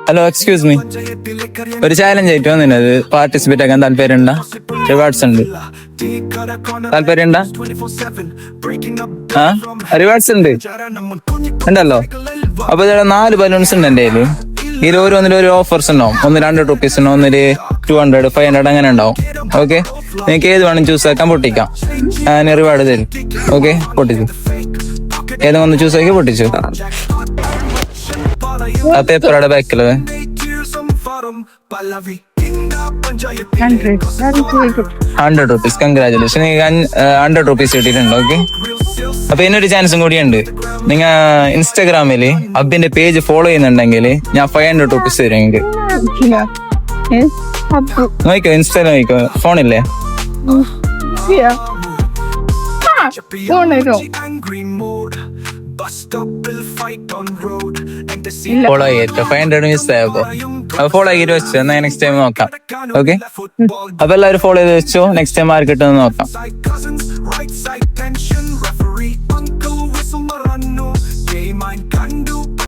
Hello, excuse me. ഒരു challenge ആയിട്ട് വന്നിട്ട് പാർട്ടിസിപ്പേറ്റ് ആക്കാൻ താല്പര്യമുണ്ടോ? റിവാർഡ്സ് ഉണ്ട്. താല്പര്യമുണ്ടോ? റിവാർഡ്സ് ഉണ്ട് ഉണ്ടല്ലോ. അപ്പൊ ഇവിടെ 4 ബലൂൺസ് ഉണ്ട് എൻ്റെ കയ്യില്. ഇതിൽ ഓരോന്നിലും ഓഫേഴ്സ് ഉണ്ടാവും. ഒന്ന് 100 റുപ്പീസ് ഉണ്ടാവും, ഒന്നില് 200, 500 അങ്ങനെ ഉണ്ടാവും. ഓക്കെ, നിങ്ങൾക്ക് ഏത് വേണം ചൂസ് ആക്കാൻ, പൊട്ടിക്കാം. ഞാൻ റിവാർഡ് തരും. ഓക്കെ, പൊട്ടിച്ചു. ഏതെങ്കിലും ഒന്ന് ചൂസ് ആക്കി പൊട്ടിച്ചു. ആ പേപ്പറുടെ ബാക്കില് 100 റുപ്പീസ്. കൺഗ്രാജുലേഷൻ, 100 റുപ്പീസ് കിട്ടിയിട്ടുണ്ട്. ഓക്കെ, അപ്പൊ ഇന്നൊരു ചാൻസും കൂടിയുണ്ട്. നിങ്ങൾ ഇൻസ്റ്റാഗ്രാമില് അബിന്റെ പേജ് ഫോളോ ചെയ്യുന്നുണ്ടെങ്കിൽ ഞാൻ 500 റുപ്പീസ് തരും നിങ്ങൾക്ക്. നോക്കോ, ഇൻസ്റ്റാ നോക്കോ, ഫോണില്ലേ? ഫോളോ ചെയ്തിട്ട് 500 മിസ് ആയപ്പോ ഫോളോ ചെയ്ത് വെച്ചോ. എന്നാ നെക്സ്റ്റ് ടൈം നോക്കാം. ഓക്കെ, അപ്പൊ എല്ലാവരും ഫോളോ ചെയ്ത് വെച്ചോ. നെക്സ്റ്റ് ടൈം ആർക്ക് കിട്ടുമെന്ന് നോക്കാം.